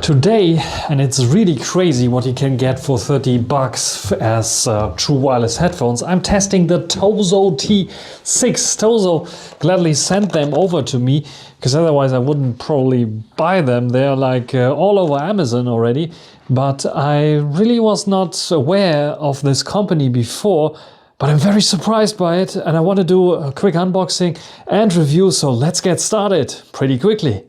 Today, and it's really crazy what you can get for 30 bucks as true wireless headphones, I'm testing the Tozo T6. Tozo gladly sent them over to me because otherwise I wouldn't probably buy them. They're like all over Amazon already, but I really was not aware of this company before. But I'm very surprised by it and I want to do a quick unboxing and review, so let's get started pretty quickly.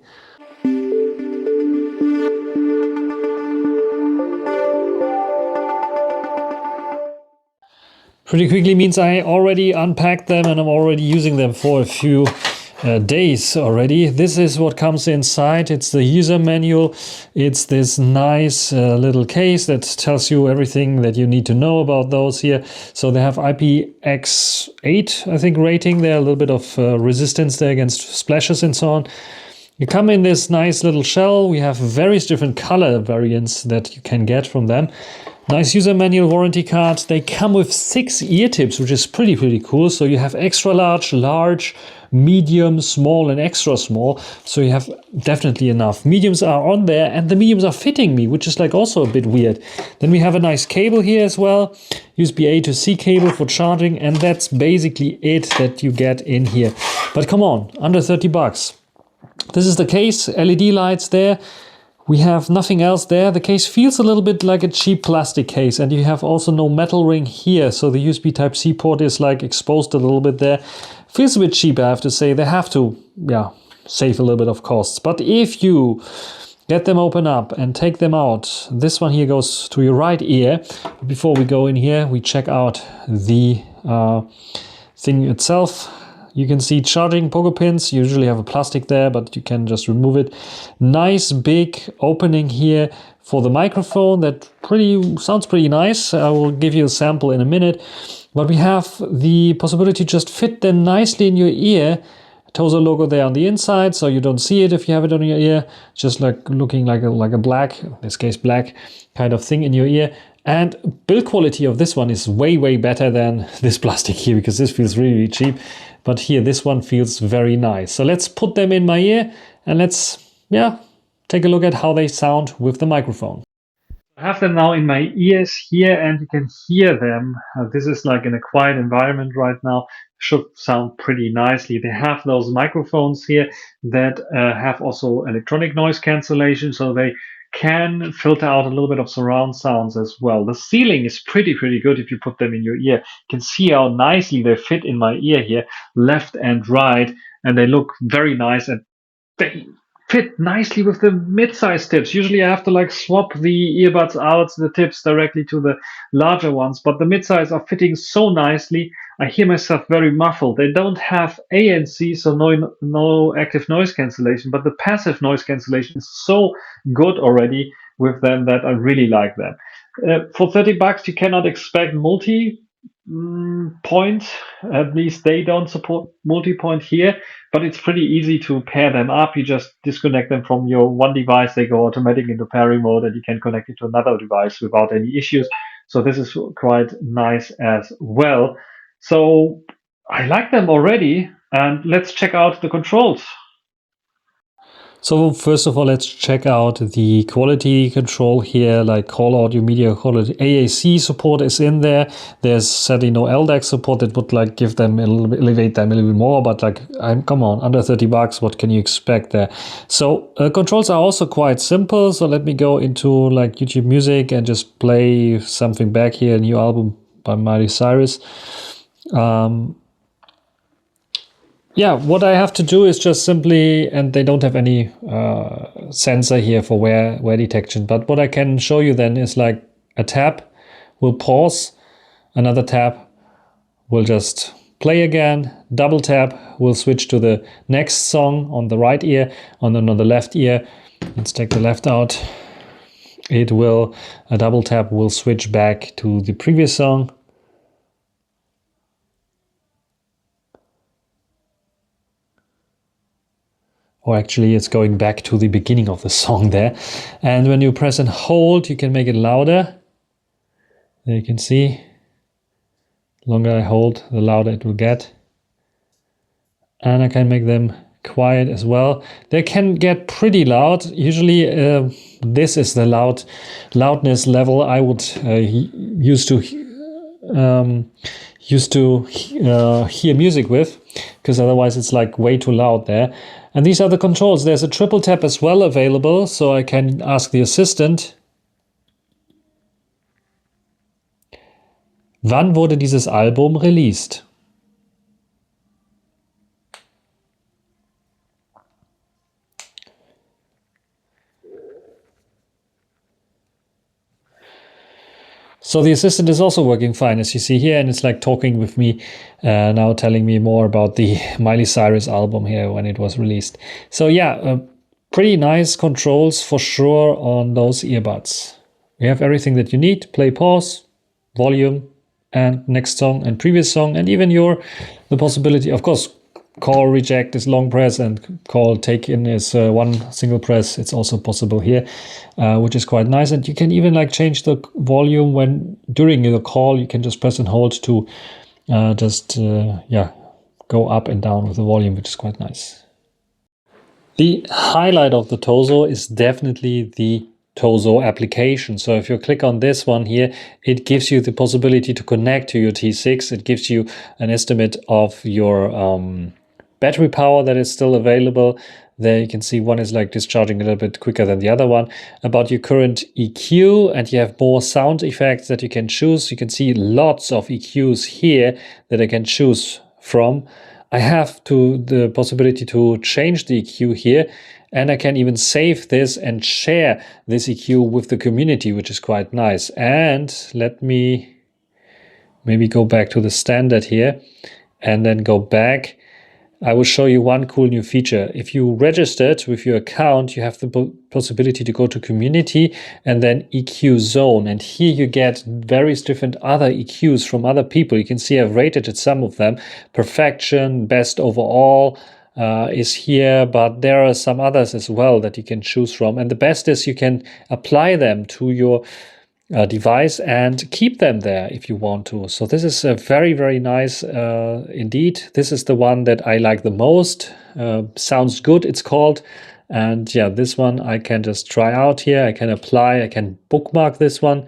Pretty quickly means I already unpacked them and I'm already using them for a few days already. This is what comes inside. It's the user manual. It's this nice little case that tells you everything that you need to know about those here. So they have IPX8, I think, rating there, a little bit of resistance there against splashes and so on. You come in this nice little shell. We have various different color variants that you can get from them. Nice user manual, warranty card. They come with 6 ear tips, which is pretty cool. So you have extra large, large, medium, small and extra small. So you have definitely enough. Mediums are on there and the mediums are fitting me, which is like also a bit weird. Then we have a nice cable here as well. USB-A to C cable for charging. And that's basically it that you get in here. But come on, under 30 bucks. This is the case, LED lights there. We have nothing else there. The case feels a little bit like a cheap plastic case, and you have also no metal ring here. So the USB Type-C port is like exposed a little bit there. Feels a bit cheap, I have to say. They have to, save a little bit of costs. But if you get them open up and take them out, this one here goes to your right ear. Before we go in here, we check out the thing itself. You can see charging pogo pins. You usually have a plastic there, but you can just remove it. Nice big opening here for the microphone. That sounds pretty nice. I will give you a sample in a minute. But we have the possibility to just fit them nicely in your ear. Tozo logo there on the inside, so you don't see it if you have it on your ear. Just like looking like a black, in this case black, kind of thing in your ear. And build quality of this one is way better than this plastic here, because this feels really cheap. But here, this one feels very nice. So let's put them in my ear and let's, take a look at how they sound with the microphone. I have them now in my ears here and you can hear them. This is like in a quiet environment right now. Should sound pretty nicely. They have those microphones here that have also electronic noise cancellation, so they can filter out a little bit of surround sounds as well. The ceiling is pretty good if you put them in your ear. You can see how nicely they fit in my ear here, left and right, and they look very nice and they fit nicely with the mid-size tips. Usually I have to like swap the earbuds out, the tips directly to the larger ones, but the mid-size are fitting so nicely. I hear myself very muffled. They don't have ANC, so no active noise cancellation, but the passive noise cancellation is so good already with them that I really like them. For 30 bucks, you cannot expect multi-point. At least they don't support multi-point here, but it's pretty easy to pair them up. You just disconnect them from your one device. They go automatically into pairing mode and you can connect it to another device without any issues. So this is quite nice as well. So I like them already, and let's check out the controls. So first of all, let's check out the quality control here, like call audio, media quality. AAC support is in there. There's sadly no LDAC support. That would like give them elevate them a little bit more, but like, come on, under 30 bucks, what can you expect there? So controls are also quite simple. So let me go into like YouTube Music and just play something back here, a new album by Miley Cyrus. What I have to do is just simply, and they don't have any sensor here for wear detection, but what I can show you then is like a tap will pause, another tap will just play again, double tap will switch to the next song on the right ear, on the left ear. Let's take the left out. A double tap will switch back to the previous song. Or actually it's going back to the beginning of the song there. And when you press and hold, you can make it louder. There you can see, the longer I hold, the louder it will get. And I can make them quiet as well. They can get pretty loud. Usually this is the loudness level I would used to hear music with, because otherwise it's like way too loud there. And these are the controls. There's a triple tap as well available, so I can ask the assistant, wann wurde dieses Album released? So the assistant is also working fine, as you see here, and it's like talking with me now, telling me more about the Miley Cyrus album here when it was released. So yeah, pretty nice controls for sure on those earbuds. You have everything that you need: play, pause, volume, and next song and previous song, and even the possibility, of course, call reject is long press and call take in is one single press. It's also possible here, which is quite nice. And you can even like change the volume when during the call. You can just press and hold to go up and down with the volume, which is quite nice. The highlight of the Tozo is definitely the Tozo application. So if you click on this one here, it gives you the possibility to connect to your T6. It gives you an estimate of your battery power that is still available. There you can see one is like discharging a little bit quicker than the other one. About your current EQ, and you have more sound effects that you can choose. You can see lots of EQs here that I can choose from. I have the possibility to change the EQ here, and I can even save this and share this EQ with the community, which is quite nice. And let me maybe go back to the standard here and then go back. I will show you one cool new feature. If you registered with your account, you have the possibility to go to community and then EQ zone. And here you get various different other EQs from other people. You can see I've rated some of them. Perfection, best overall is here, but there are some others as well that you can choose from. And the best is you can apply them to your device and keep them there if you want to. So this is very, very nice indeed. This is the one that I like the most. Sounds good, it's called. And yeah, this one I can just try out here. I can apply, I can bookmark this one.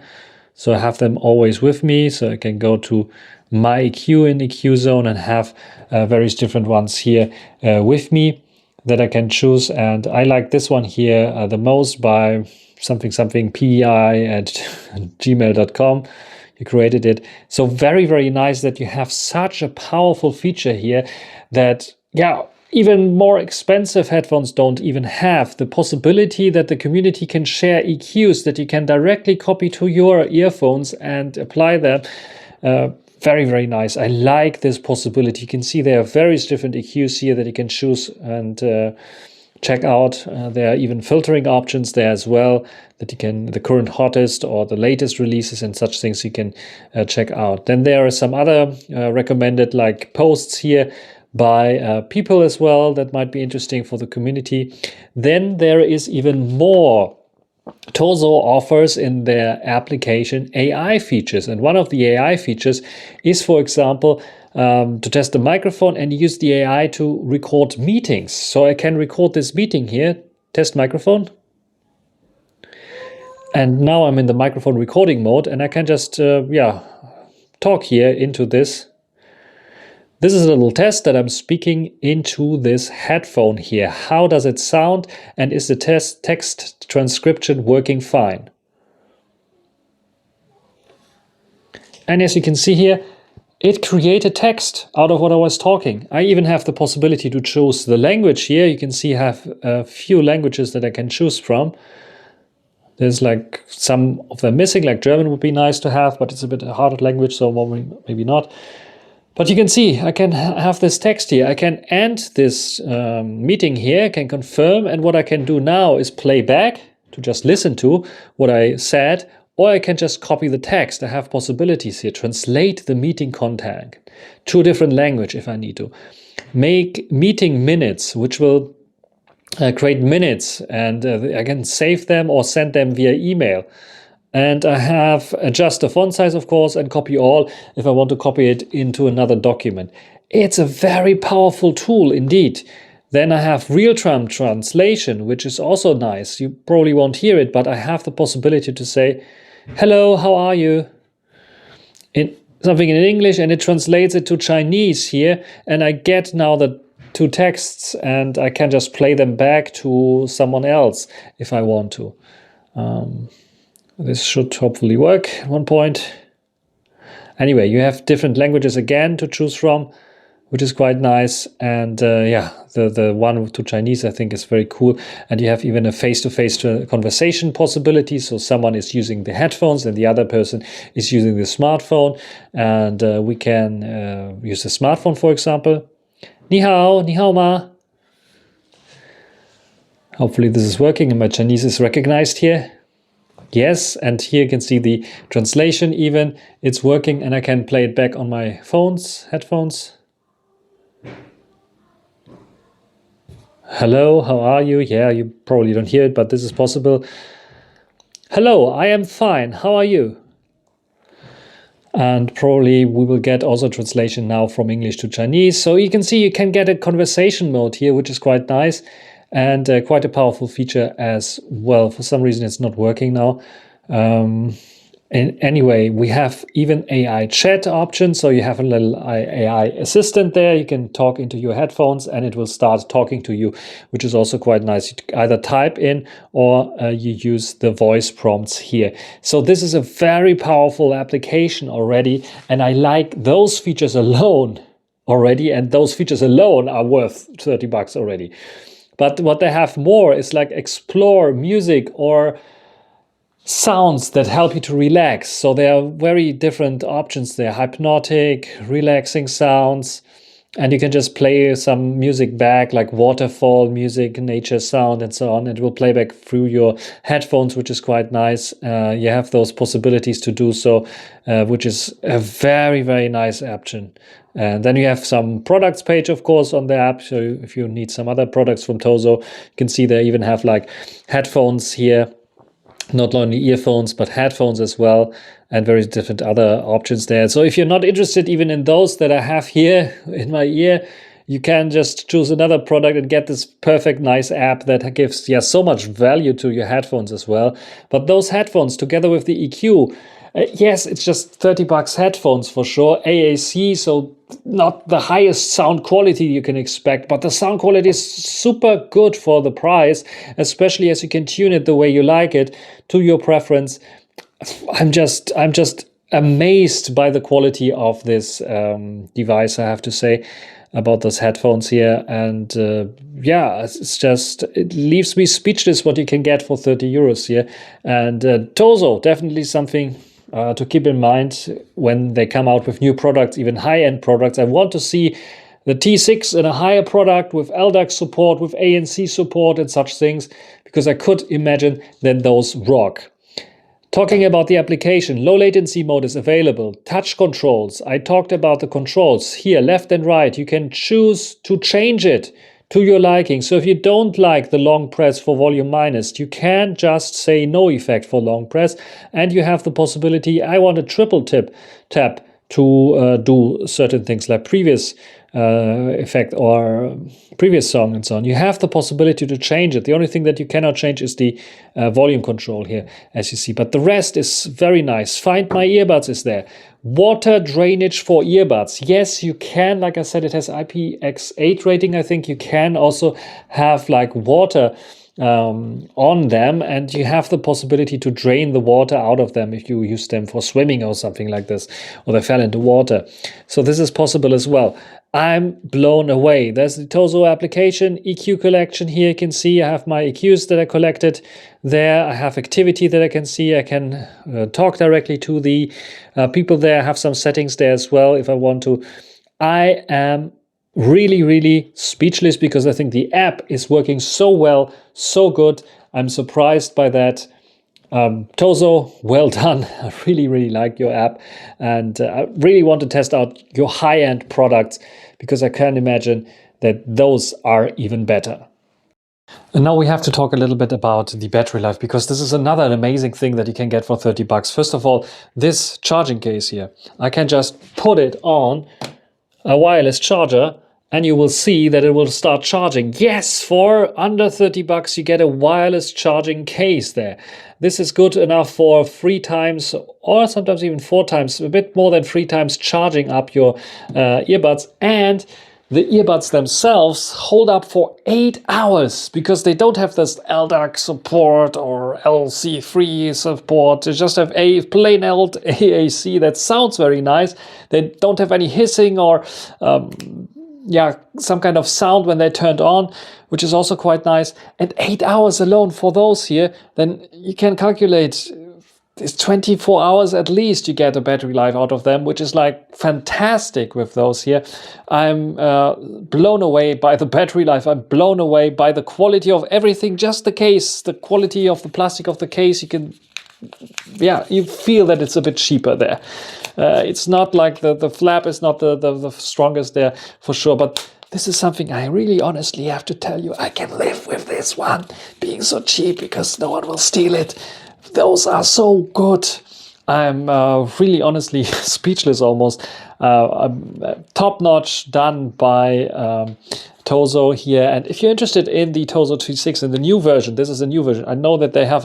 So I have them always with me. So I can go to my EQ in EQ zone and have various different ones here with me that I can choose. And I like this one here the most, by something pei@gmail.com. You created it. So very, very nice that you have such a powerful feature here that, yeah, even more expensive headphones don't even have the possibility that the community can share EQs that you can directly copy to your earphones and apply them. Very, very nice. I like this possibility. You can see there are various different EQs here that you can choose and check out. There are even filtering options there as well that you can, the current hottest or the latest releases and such things you can check out. Then there are some other recommended like posts here by people as well that might be interesting for the community. Then there is even more. Tozo offers in their application AI features, and one of the AI features is, for example, to test the microphone and use the AI to record meetings. So I can record this meeting here, test microphone. And now I'm in the microphone recording mode, and I can just, talk here into this. This is a little test that I'm speaking into this headphone here. How does it sound? And is the text transcription working fine? And as you can see here, it created text out of what I was talking. I even have the possibility to choose the language here. You can see I have a few languages that I can choose from. There's like some of them missing, like German would be nice to have, but it's a bit a harder language, so maybe not. But you can see I can have this text here. I can end this meeting here, can confirm, and what I can do now is play back to just listen to what I said, or I can just copy the text. I have possibilities here. Translate the meeting content to a different language if I need to. Make meeting minutes, which will create minutes, and I can save them or send them via email. And I have adjust the font size, of course, and copy all if I want to copy it into another document. It's a very powerful tool indeed Then I have real-time translation, which is also nice. You probably won't hear it, but I have the possibility to say, hello, how are you? In something in English, and it translates it to Chinese here, and I get now the two texts, and I can just play them back to someone else if I want to. This should hopefully work at one point. Anyway, you have different languages again to choose from, which is quite nice. And yeah, the one to Chinese I think is very cool. And you have even a face-to-face conversation possibility. So someone is using the headphones and the other person is using the smartphone. And we can use the smartphone, for example. Ni hao ma. Hopefully this is working and my Chinese is recognized here. Yes, and here you can see the translation even. It's working and I can play it back on my headphones. Hello, how are you? Yeah, you probably don't hear it, but this is possible. Hello, I am fine. How are you? And probably we will get also translation now from English to Chinese. So you can see you can get a conversation mode here, which is quite nice. And quite a powerful feature as well. For some reason, it's not working now. And anyway, we have even AI chat option. So you have a little AI assistant there. You can talk into your headphones and it will start talking to you, which is also quite nice. You either type in or you use the voice prompts here. So this is a very powerful application already. And I like those features alone already. And those features alone are worth $30 already. But what they have more is like explore music or sounds that help you to relax. So there are very different options there. Hypnotic, relaxing sounds. And you can just play some music back, like waterfall music, nature sound, and so on. It will play back through your headphones, which is quite nice. You have those possibilities to do so, which is a very, very nice option. And then you have some products page, of course, on the app. So if you need some other products from Tozo, you can see they even have like headphones here. Not only earphones, but headphones as well, and very different other options there. So if you're not interested even in those that I have here in my ear, you can just choose another product and get this perfect, nice app that gives so much value to your headphones as well. But those headphones together with the EQ, yes, it's just $30 headphones for sure. AAC, so not the highest sound quality you can expect, but the sound quality is super good for the price, especially as you can tune it the way you like it to your preference. I'm just amazed by the quality of this device, I have to say, about those headphones here. And yeah, it leaves me speechless what you can get for 30 euros here. And Tozo, definitely something to keep in mind when they come out with new products, even high-end products. I want to see the T6 in a higher product with LDAC support, with ANC support and such things, because I could imagine that those rock. Talking about the application, low latency mode is available. Touch controls, I talked about the controls. Here, left and right, you can choose to change it to your liking. So if you don't like the long press for volume minus, you can just say no effect for long press. And you have the possibility, I want a triple tap to do certain things like previous effect or previous song and so on. You have the possibility to change it. The only thing that you cannot change is the volume control here, as you see. But the rest is very nice. Find My Earbuds is there. Water drainage for earbuds. Yes, you can. Like I said, it has IPX8 rating. I think you can also have like water on them, and you have the possibility to drain the water out of them if you use them for swimming or something like this, or they fell into water. So this is possible as well. I'm blown away. There's the Tozo application, EQ collection here. You can see I have my EQs that I collected there. I have activity that I can see. I can talk directly to the people there. I have some settings there as well if I want to. I am really, really speechless because I think the app is working so well, so good. I'm surprised by that. Tozo, well done. I really, really like your app, and I really want to test out your high-end products because I can imagine that those are even better. And now we have to talk a little bit about the battery life, because this is another amazing thing that you can get for $30. First of all, this charging case here, I can just put it on a wireless charger and you will see that it will start charging. Yes, for under 30 bucks, you get a wireless charging case there. This is good enough for 3 times or sometimes even 4 times, a bit more than 3 times charging up your earbuds. And the earbuds themselves hold up for 8 hours because they don't have this LDAC support or LC3 support. They just have a plain old AAC that sounds very nice. They don't have any hissing or some kind of sound when they're turned on, which is also quite nice. And 8 hours alone for those here, then you can calculate it's 24 hours at least you get a battery life out of them, which is like fantastic with those here. I'm blown away by the battery life. I'm blown away by the quality of everything, just the case, the quality of the plastic of the case. You can, you feel that it's a bit cheaper there. It's not like the flap is not the strongest there for sure, but this is something I really honestly have to tell you. I can live with this one being so cheap because no one will steal it. Those are so good. I'm really honestly speechless almost. Top-notch done by Tozo here. And if you're interested in the Tozo T6 in the new version, this is a new version. I know that they had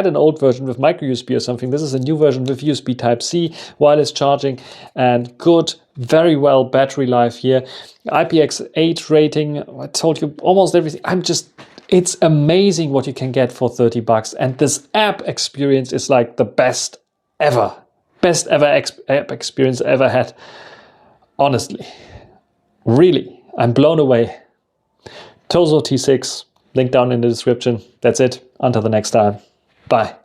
an old version with micro USB or something. This is a new version with USB Type-C, wireless charging, and good, very well battery life here. IPX8 rating. I told you almost everything. It's amazing what you can get for 30 bucks. And this app experience is like the best ever. Best ever app experience I ever had. Honestly. Really. I'm blown away. Tozo T6. Link down in the description. That's it. Until the next time. Bye.